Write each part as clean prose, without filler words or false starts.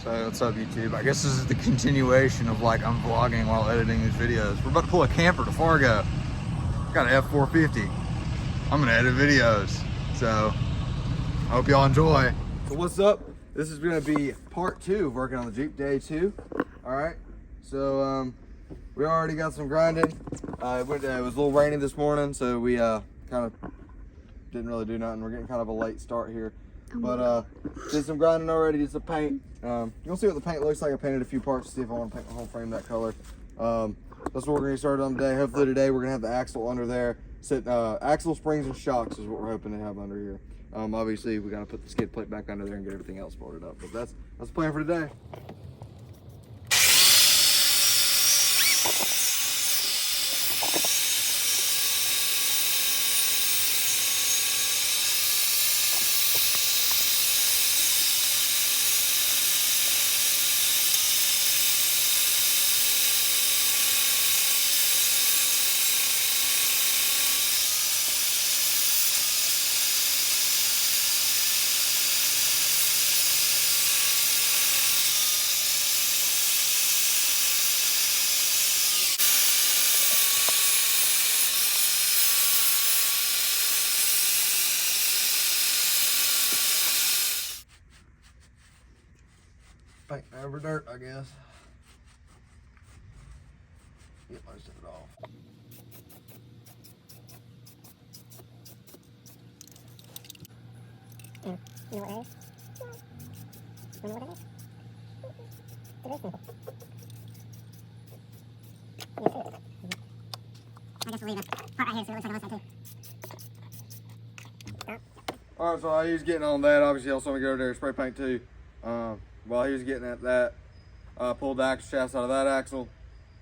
So what's up, YouTube? I guess this is the continuation of like I'm vlogging while editing these videos. We're about to pull a camper to Fargo. Got an F450. I'm gonna edit videos. So I hope y'all enjoy. So what's up? This is gonna be part 2 of working on the Jeep, day 2. All right. So we already got some grinding. It was a little rainy this morning, so we kind of didn't really do nothing. We're getting kind of a late start here. But did some grinding already, did some paint. You'll see what the paint looks like. I painted a few parts to see if I want to paint the whole frame that color. That's what we're going to get started on today. Hopefully today we're going to have the axle under there. Axle, springs, and shocks is what we're hoping to have under here. Obviously we got to put the skid plate back under there and get everything else bolted up. But that's the plan for today. Paint over dirt, I guess. Get most of it off. You know what it is? You know what it is? It is simple. Yes, it is. I guess we'll leave a part right here so it looks like it looks like too. All right, so while he was getting on that, obviously I also want to go over there and spray paint too. While he was getting at that, I pulled the axle shafts out of that axle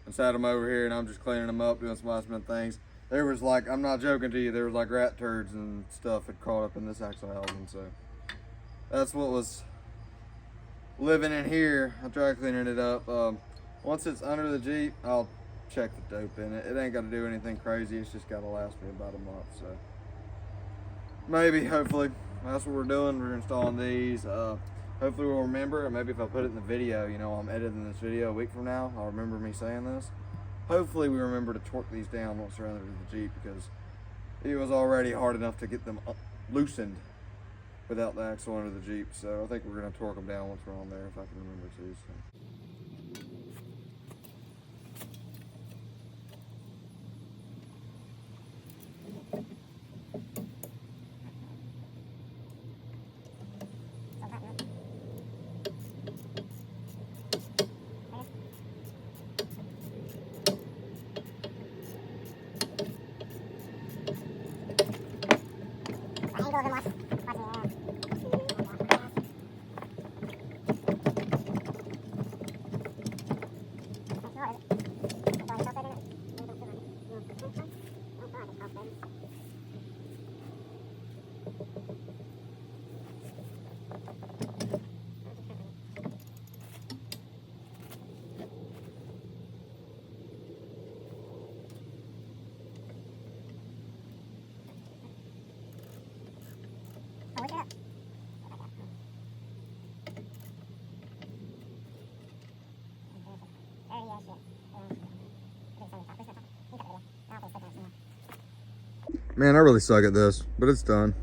and sat them over here, and I'm just cleaning them up, doing some last minute things. There was like, I'm not joking to you, there was like rat turds and stuff had caught up in this axle housing, so that's what was living in here. I tried cleaning it up. Once it's under the Jeep, I'll check the dope in it. It ain't got to do anything crazy, it's just got to last me about a month, so maybe, hopefully, that's what we're doing. We're installing these. Hopefully we'll remember, and maybe if I put it in the video, you know, I'm editing this video a week from now, I'll remember me saying this. Hopefully we remember to torque these down once they're under the Jeep, because it was already hard enough to get them loosened without the axle under the Jeep. So I think we're going to torque them down once we're on there, if I can remember to. So. Man, I really suck at this, but it's done.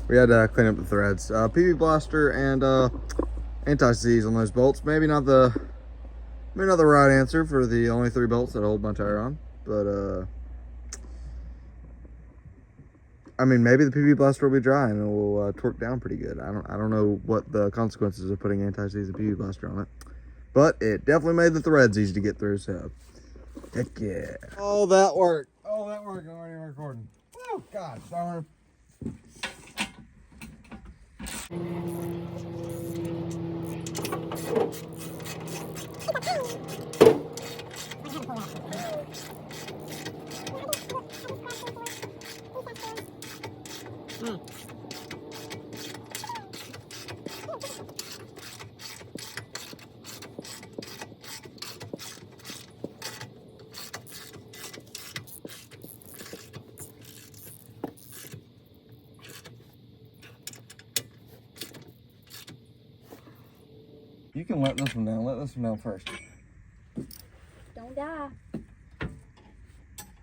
We had to clean up the threads. PB Blaster and anti-seize on those bolts. Maybe not the right answer for the only 3 bolts that hold my tire on, but I mean, maybe the PB Blaster will be dry and it will torque down pretty good. I don't know what the consequences of putting anti-seize and PB Blaster on it, but it definitely made the threads easy to get through. So, heck yeah! All that work already recording. Oh God darn! You can let this one down. Let this one down first. Don't die. It's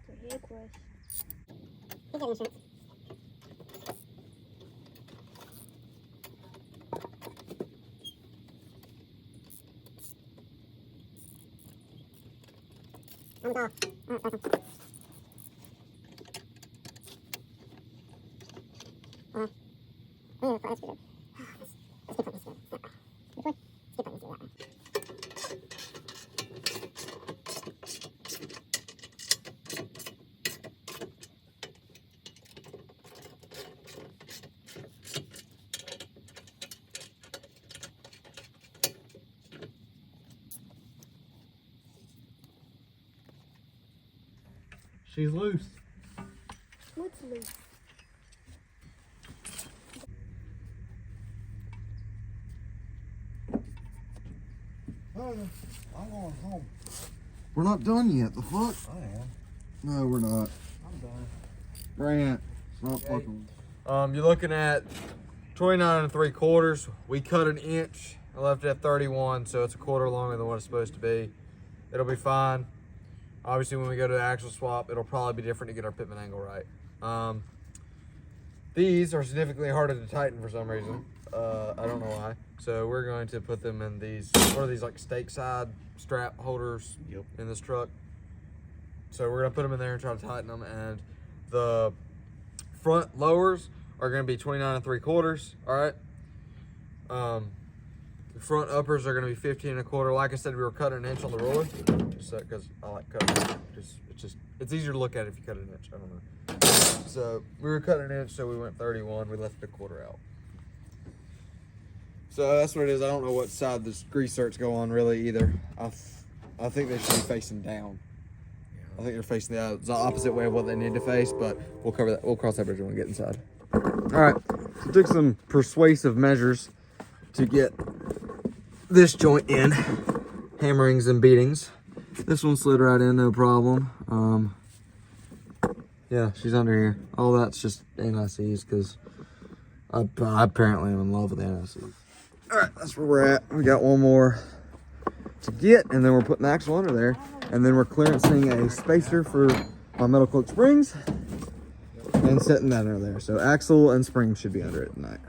a head quest. You get insurance. I'm off. Alright, awesome. Let's get that one. Which way? Skip that one, do that one. She's loose. What's loose? I'm going home. We're not done yet. The fuck? I am. No, we're not. I'm done. Grant, stop Okay. fucking. You're looking at 29 3/4. We cut an inch. I left it at 31, so it's a quarter longer than what it's supposed to be. It'll be fine. Obviously, when we go to the axle swap, it'll probably be different to get our pitman angle right. These are significantly harder to tighten for some reason. I don't know why. So we're going to put them in these, what are these, like stake side strap holders in this truck. So we're gonna put them in there and try to tighten them. And the front lowers are gonna be 29 3/4, all right? The front uppers are gonna be 15 1/4. Like I said, we were cutting an inch on the roller, just because I like cutting. It's easier to look at if you cut an inch. I don't know. So we were cutting an inch, so we went 31. We left a quarter out. So that's what it is. I don't know what side this grease certs go on really either. I think they should be facing down. I think they're facing the opposite way of what they need to face, but we'll cover that. We'll cross that bridge when we get inside. All right, so took some persuasive measures to get this joint in, hammerings and beatings. This one slid right in, no problem. Yeah, she's under here. All that's just NICs because I apparently am in love with NICs. All right, that's where we're at. We got one more to get, and then we're putting the axle under there, and then we're clearancing a spacer for my metal cloak springs and setting that under there. So axle and spring should be under it tonight.